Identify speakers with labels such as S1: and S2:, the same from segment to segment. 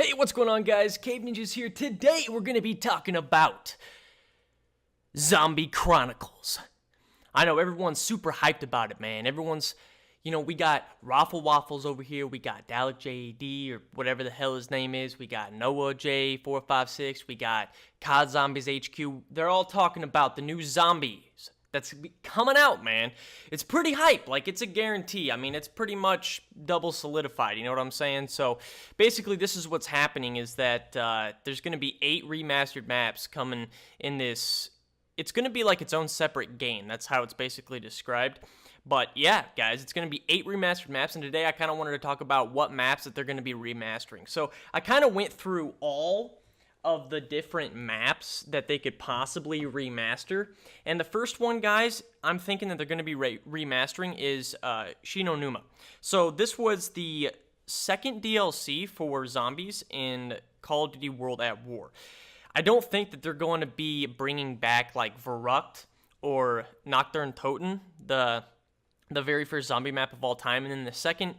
S1: Hey, what's going on, guys? CaveNinjas here. Today, we're going to be talking about Zombie Chronicles. I know everyone's super hyped about it, man. Everyone's, we got Raffle Waffles over here. We got Dalek JD, or whatever the hell his name is. We got Noah J456. We got COD Zombies HQ. They're all talking about the new zombies that's coming out, man. It's pretty hype. Like, it's a guarantee. I mean, it's pretty much double solidified. You know what I'm saying? So, basically, this is what's happening is that there's going to be 8 remastered maps coming in this. It's going to be like its own separate game. That's how it's basically described. But, yeah, guys, it's going to be 8 remastered maps. And today, I kind of wanted to talk about what maps that they're going to be remastering. So, I kind of went through all of the different maps that they could possibly remaster. And the first one, guys, I'm thinking that they're going to be remastering is No Numa. So this was the second DLC for zombies in Call of Duty World at War. I don't think that they're going to be bringing back like Verrucht or No Der Toten, the very first zombie map of all time. And then the second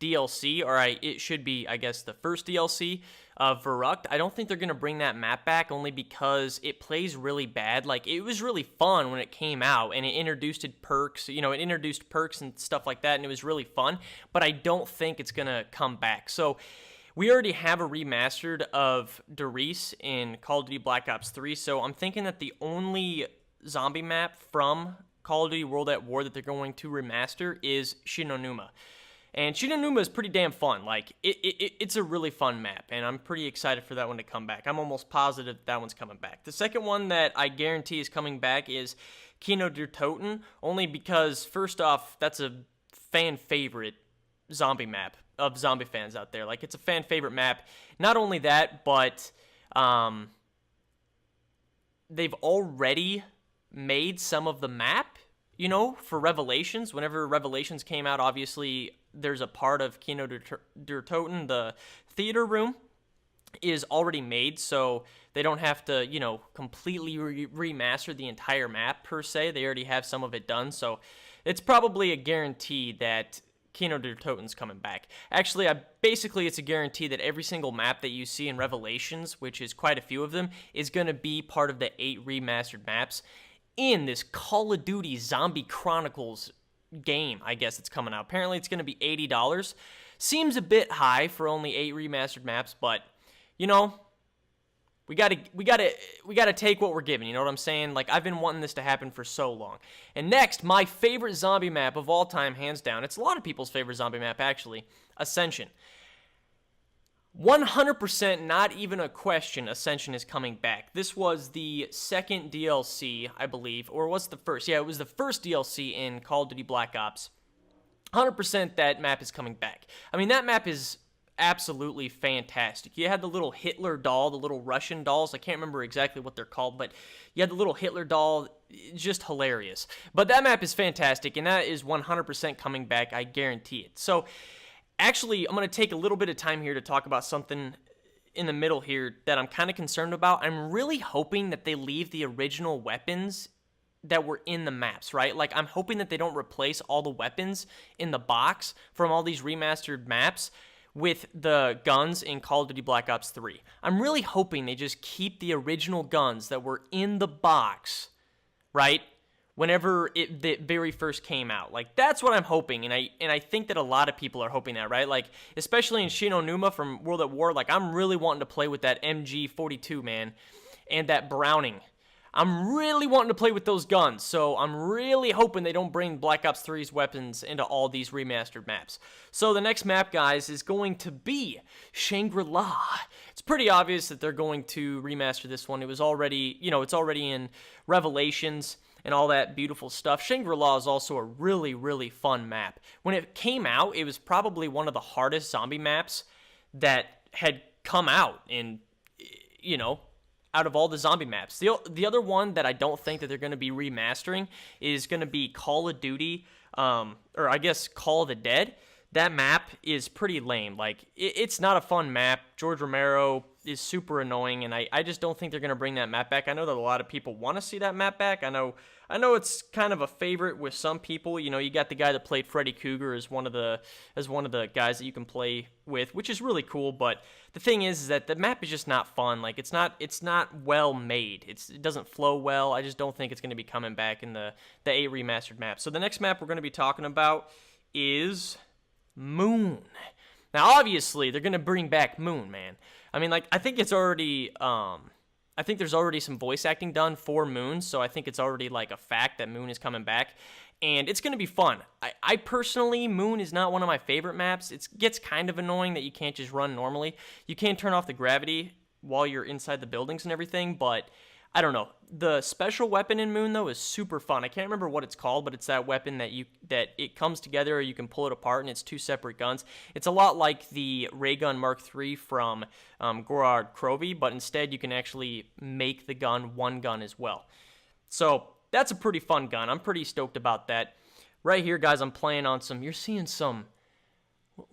S1: DLC, or it should be, I guess, the first DLC of Verrucht. I don't think they're going to bring that map back only because it plays really bad. Like, it was really fun when it came out, and it introduced perks, it introduced perks and stuff like that, and it was really fun, but I don't think it's going to come back. So, we already have a remastered of Doris in Call of Duty Black Ops 3, so I'm thinking that the only zombie map from Call of Duty World at War that they're going to remaster is No Numa. And No Numa is pretty damn fun. Like, it's a really fun map, and I'm pretty excited for that one to come back. I'm almost positive that one's coming back. The second one that I guarantee is coming back is Kino Der Toten, only because, first off, that's a fan favorite zombie map of zombie fans out there. Like, it's a fan favorite map. Not only that, but they've already made some of the map, for Revelations. Whenever Revelations came out, obviously, there's a part of Kino Der Toten, the theater room, is already made, so they don't have to, completely remaster the entire map, per se. They already have some of it done, so it's probably a guarantee that Kino Der Toten's coming back. Actually, it's a guarantee that every single map that you see in Revelations, which is quite a few of them, is going to be part of the 8 remastered maps in this Call of Duty Zombie Chronicles game, I guess it's coming out. Apparently, it's going to be $80. Seems a bit high for only 8 remastered maps, but we gotta take what we're given. You know what I'm saying? Like, I've been wanting this to happen for so long. And next, my favorite zombie map of all time, hands down. It's a lot of people's favorite zombie map, actually. Ascension. 100%, not even a question, Ascension is coming back. This was the second DLC, I believe, or was it the first? Yeah, it was the first DLC in Call of Duty Black Ops. 100% that map is coming back. I mean, that map is absolutely fantastic. You had the little Hitler doll, the little Russian dolls. I can't remember exactly what they're called, but you had the little Hitler doll. Just hilarious. But that map is fantastic, and that is 100% coming back. I guarantee it. So, actually, I'm going to take a little bit of time here to talk about something in the middle here that I'm kind of concerned about. I'm really hoping that they leave the original weapons that were in the maps, right? Like, I'm hoping that they don't replace all the weapons in the box from all these remastered maps with the guns in Call of Duty Black Ops 3. I'm really hoping they just keep the original guns that were in the box, right? Whenever the very first came out. Like, that's what I'm hoping, and I think that a lot of people are hoping that, right? Like, especially in No Numa from World at War, like, I'm really wanting to play with that MG42, man, and that Browning. I'm really wanting to play with those guns, so I'm really hoping they don't bring Black Ops 3's weapons into all these remastered maps. So the next map, guys, is going to be ShangriLa. It's pretty obvious that they're going to remaster this one. It was already, it's already in Revelations and all that beautiful stuff. ShangriLa is also a really, really fun map. When it came out, it was probably one of the hardest zombie maps that had come out in, out of all the zombie maps. The other one that I don't think that they're going to be remastering is going to be Call of Duty, or I guess Call of the Dead. that map is pretty lame. Like, it's not a fun map. George Romero is super annoying, and I just don't think they're going to bring that map back. I know that a lot of people want to see that map back. I know it's kind of a favorite with some people. You know, you got the guy that played Freddy Krueger as one of the guys that you can play with, which is really cool. But the thing is that the map is just not fun. Like, it's not well made. It doesn't flow well. I just don't think it's going to be coming back in the 8 remastered map. So the next map we're going to be talking about is Moon. Now, obviously, they're going to bring back Moon, man. I mean, like, I think it's already, I think there's already some voice acting done for Moon, so I think it's already, like, a fact that Moon is coming back, and it's going to be fun. I personally, Moon is not one of my favorite maps. It gets kind of annoying that you can't just run normally. You can turn off the gravity while you're inside the buildings and everything, but I don't know. The special weapon in Moon, though, is super fun. I can't remember what it's called, but it's that weapon that it comes together, or you can pull it apart, and it's 2 separate guns. It's a lot like the Ray Gun Mark III from Gerard Crovey, but instead you can actually make the gun one gun as well. So that's a pretty fun gun. I'm pretty stoked about that. Right here, guys, I'm playing on some... You're seeing some...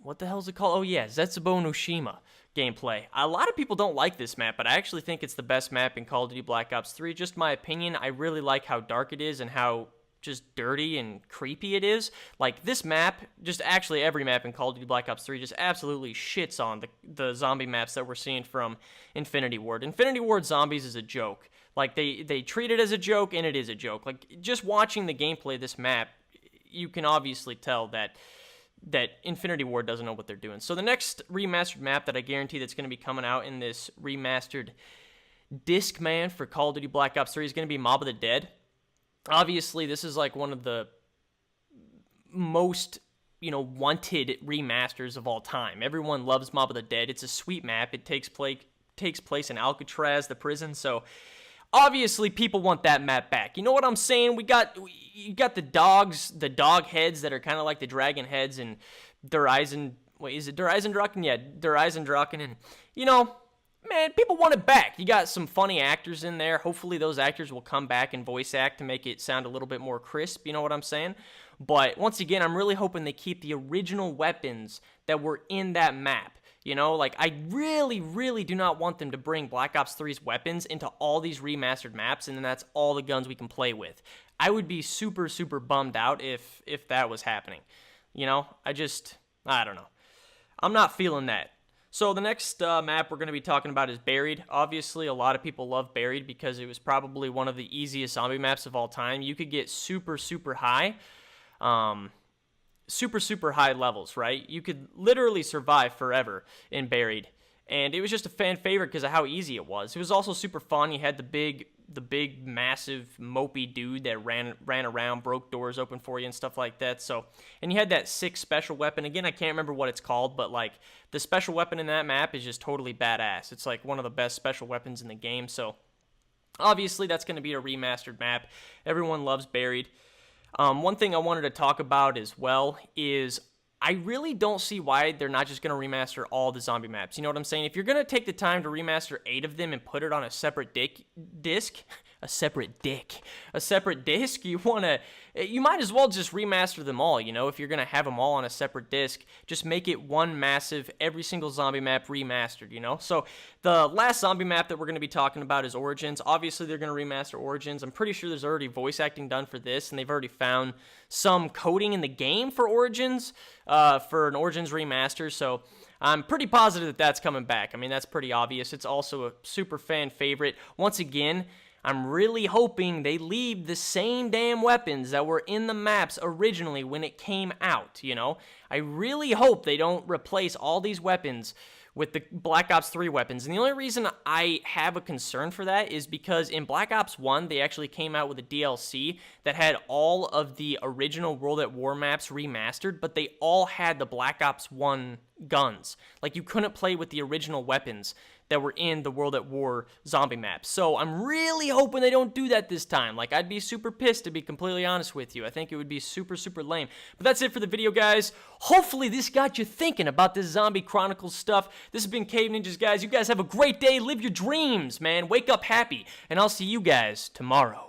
S1: What the hell is it called? Oh, yeah, Zetsubo no Shima gameplay. A lot of people don't like this map, but I actually think it's the best map in Call of Duty Black Ops 3. Just my opinion, I really like how dark it is and how just dirty and creepy it is. Like, this map, just actually every map in Call of Duty Black Ops 3 just absolutely shits on the zombie maps that we're seeing from Infinity Ward. Infinity Ward zombies is a joke. Like, they treat it as a joke, and it is a joke. Like, just watching the gameplay of this map, you can obviously tell that Infinity Ward doesn't know what they're doing. So the next remastered map that I guarantee that's going to be coming out in this remastered disc, man, for Call of Duty Black Ops 3 is going to be Mob of the Dead. Obviously, this is like one of the most, wanted remasters of all time. Everyone loves Mob of the Dead. It's a sweet map. It takes place in Alcatraz, the prison, so obviously people want that map back. You know what I'm saying? You got the dogs, the dog heads that are kind of like the dragon heads, and Der Eisendrachen? Yeah, Der Eisendrachen, and, man, people want it back. You got some funny actors in there. Hopefully those actors will come back and voice act to make it sound a little bit more crisp, you know what I'm saying? But once again, I'm really hoping they keep the original weapons that were in that map. I really, really do not want them to bring Black Ops 3's weapons into all these remastered maps, and then that's all the guns we can play with. I would be super, super bummed out if that was happening. I don't know. I'm not feeling that. So the next map we're going to be talking about is Buried. Obviously, a lot of people love Buried because it was probably one of the easiest zombie maps of all time. You could get super, super high. Super, super high levels, right? You could literally survive forever in Buried. And it was just a fan favorite because of how easy it was. It was also super fun. You had the big, massive, mopey dude that ran around, broke doors open for you and stuff like that. So, and you had that sick special weapon. Again, I can't remember what it's called, but like the special weapon in that map is just totally badass. It's like one of the best special weapons in the game. So, obviously, that's going to be a remastered map. Everyone loves Buried. One thing I wanted to talk about as well is I really don't see why they're not just going to remaster all the zombie maps. You know what I'm saying? If you're going to take the time to remaster 8 of them and put it on a separate disc, you might as well just remaster them all, if you're going to have them all on a separate disc, just make it one massive, every single zombie map remastered, So the last zombie map that we're going to be talking about is Origins. Obviously, they're going to remaster Origins. I'm pretty sure there's already voice acting done for this, and they've already found some coding in the game for Origins, for an Origins remaster, so I'm pretty positive that that's coming back. I mean, that's pretty obvious. It's also a super fan favorite. Once again, I'm really hoping they leave the same damn weapons that were in the maps originally when it came out, I really hope they don't replace all these weapons with the Black Ops 3 weapons. And the only reason I have a concern for that is because in Black Ops 1, they actually came out with a DLC that had all of the original World at War maps remastered, but they all had the Black Ops 1 guns. Like, you couldn't play with the original weapons that were in the World at War zombie maps. So I'm really hoping they don't do that this time. Like, I'd be super pissed, to be completely honest with you. I think it would be super, super lame. But that's it for the video, guys. Hopefully this got you thinking about this Zombie Chronicles stuff. This has been CaveNinjas, guys. You guys have a great day. Live your dreams, man. Wake up happy. And I'll see you guys tomorrow.